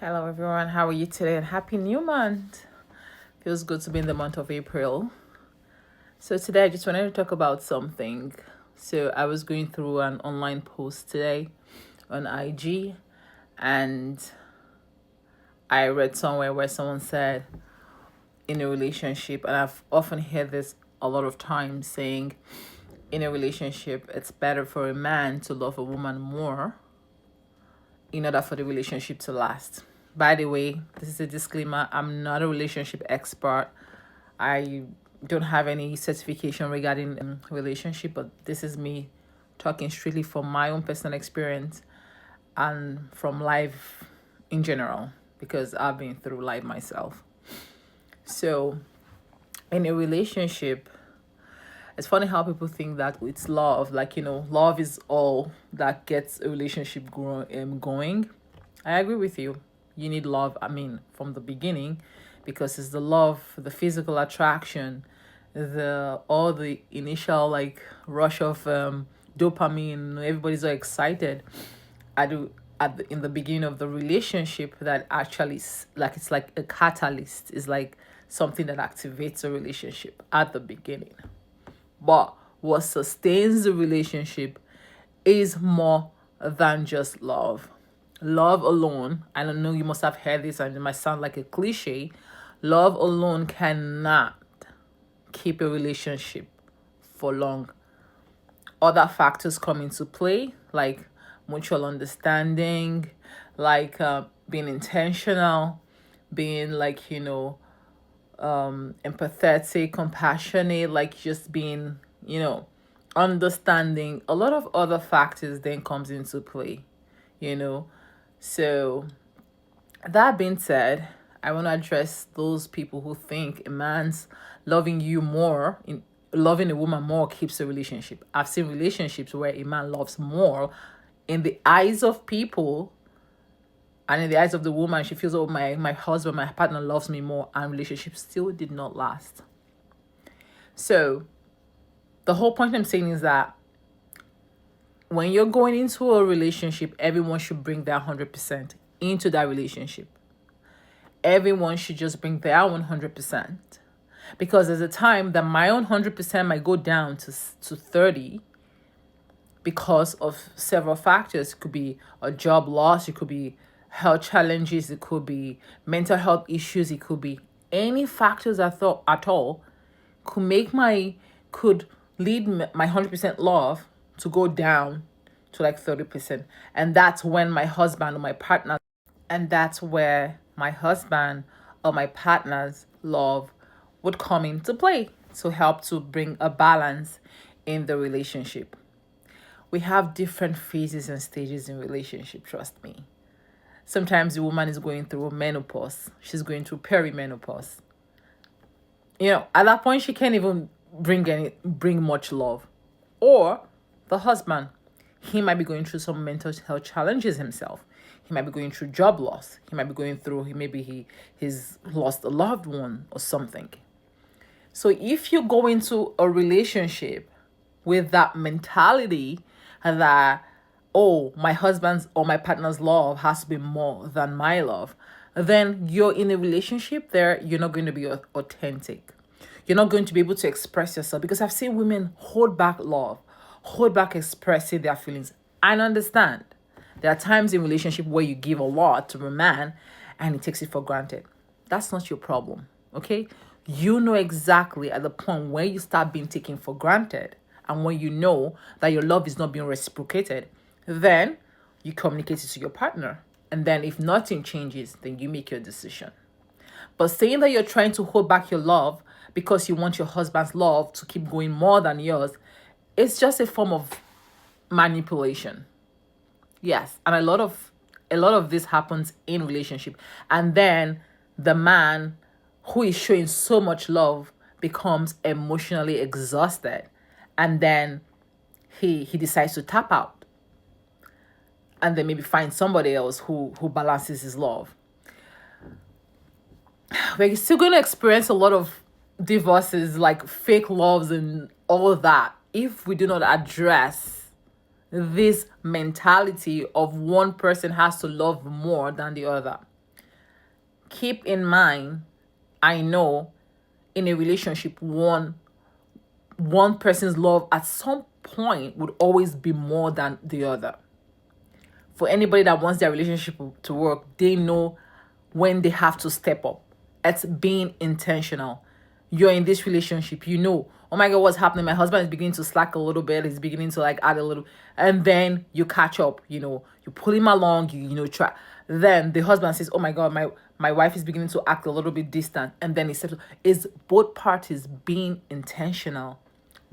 Hello, everyone. How are you today? And happy new month. Feels good to be in the month of April. So, today I just wanted to talk about something. So, I was going through an online post today on IG, and I read somewhere where someone said, in a relationship, and I've often heard this a lot of times saying, in a relationship, it's better for a man to love a woman more in order for the relationship to last. By the way, this is a disclaimer. I'm not a relationship expert. I don't have any certification regarding relationship, but this is me talking strictly from my own personal experience and from life in general because I've been through life myself. So, in a relationship, it's funny how people think that it's love, like, love is all that gets a relationship going. I agree with you. You need love, from the beginning, because it's the love, the physical attraction, the all the initial like rush of dopamine. Everybody's so excited. I do in the beginning of the relationship that actually like it's like a catalyst. It's like something that activates a relationship at the beginning. But what sustains the relationship is more than just love. Love alone, I don't know, you must have heard this and it might sound like a cliche. Love alone cannot keep a relationship for long. Other factors come into play, like mutual understanding, like being intentional, being like, empathetic, compassionate, like just being, understanding. A lot of other factors then comes into play, you know. So that being said, I want to address those people who think a man's loving you more in loving a woman more keeps a relationship. I've seen relationships where a man loves more in the eyes of people and in the eyes of the woman, she feels, oh, my husband, my partner loves me more, and relationship still did not last. So the whole point I'm saying is that when you're going into a relationship, everyone should bring their 100% into that relationship. Everyone should just bring their 100%. Because there's a time that my own 100% might go down to 30 because of several factors. It could be a job loss, it could be health challenges, it could be mental health issues, it could be any factors I thought at all could lead my 100% love to go down to like 30%. And that's when my husband or my partner and that's where my husband or my partner's love would come into play to help to bring a balance in the relationship. We have different phases and stages in relationship, trust me. Sometimes the woman is going through menopause, she's going through perimenopause. At that point she can't even bring much love. Or the husband, he might be going through some mental health challenges himself. He might be going through job loss. He might be going through he's lost a loved one or something. So if you go into a relationship with that mentality that, oh, my husband's or my partner's love has to be more than my love, then you're in a relationship there, you're not going to be authentic. You're not going to be able to express yourself, because I've seen women hold back love, hold back expressing their feelings. I understand. There are times in relationship where you give a lot to a man and he takes it for granted. That's not your problem, okay? You know exactly at the point where you start being taken for granted and when you know that your love is not being reciprocated, then you communicate it to your partner. And then if nothing changes, then you make your decision. But saying that you're trying to hold back your love because you want your husband's love to keep going more than yours, it's just a form of manipulation. Yes, and a lot of this happens in relationship. And then the man who is showing so much love becomes emotionally exhausted, and then he decides to tap out and then maybe find somebody else who balances his love. We're still going to experience a lot of divorces, like fake loves and all of that, if we do not address this mentality of one person has to love more than the other. keep in mind, I know in a relationship, one person's love at some point would always be more than the other. For anybody that wants their relationship to work, they know when they have to step up. It's being intentional. You're in this relationship, you know, oh my God, what's happening? My husband is beginning to slack a little bit. He's beginning to like add a little, and then you catch up. You know, you pull him along. You try. Then the husband says, oh my God, my wife is beginning to act a little bit distant, and then he says, is both parties being intentional,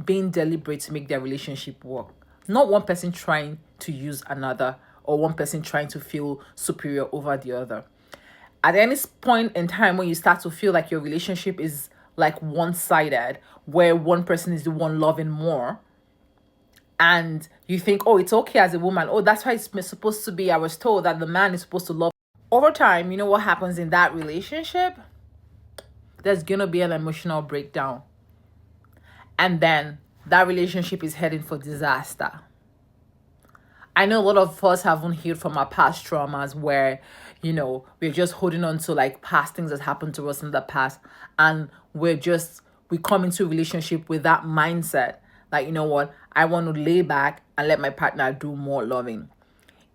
being deliberate to make their relationship work, not one person trying to use another, or one person trying to feel superior over the other. At any point in time when you start to feel like your relationship is like one-sided, where one person is the one loving more, and you think, oh, it's okay as a woman, oh, that's how it's supposed to be, I was told that the man is supposed to love. Over time, you know what happens in that relationship? There's gonna be an emotional breakdown, and then that relationship is heading for disaster. I know a lot of us haven't healed from our past traumas, where, you know, we're just holding on to like past things that happened to us in the past. And we come into a relationship with that mindset. Like, you know what? I want to lay back and let my partner do more loving.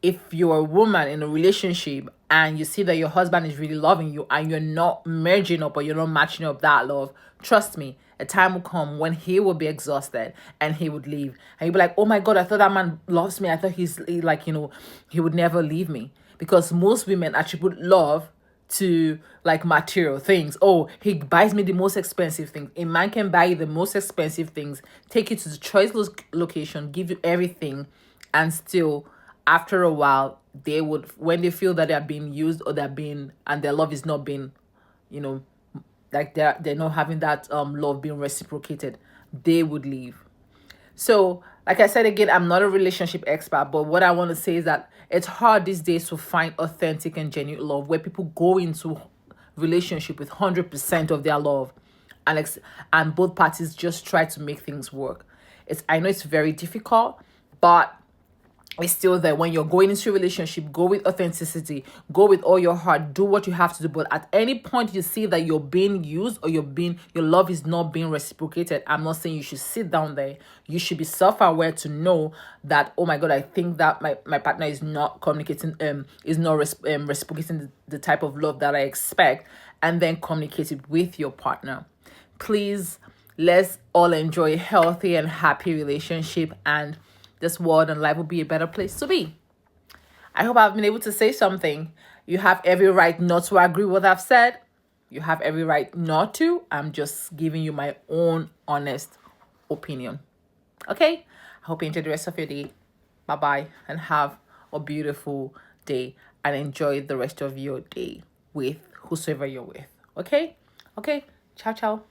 If you're a woman in a relationship and you see that your husband is really loving you and you're not merging up, or you're not matching up that love, trust me, a time will come when he will be exhausted and he would leave. And you'll be like, oh my God, I thought that man loves me. I thought like, you know, he would never leave me. Because most women attribute love to like material things. Oh, he buys me the most expensive things. A man can buy you the most expensive things, take you to the choice location, give you everything, and still, after a while, they would, when they feel that they're being used, or and their love is not being, you know, like they're not having that love being reciprocated, they would leave. So, like I said again, I'm not a relationship expert, but what I want to say is that it's hard these days to find authentic and genuine love, where people go into relationship with 100% of their love, and both parties just try to make things work. I know it's very difficult, but it's still there. When you're going into a relationship, go with authenticity, go with all your heart, do what you have to do. But at any point you see that you're being used, or your love is not being reciprocated, I'm not saying you should sit down there. You should be self-aware to know that, oh my God, I think that my partner is not communicating, reciprocating the type of love that I expect, and then communicate it with your partner. Please, let's all enjoy a healthy and happy relationship, and this world and life will be a better place to be. I hope I've been able to say something. You have every right not to agree with what I've said. You have every right not to. I'm just giving you my own honest opinion. Okay? I hope you enjoy the rest of your day. Bye-bye, and have a beautiful day, and enjoy the rest of your day with whosoever you're with. Okay? Okay. Ciao, ciao.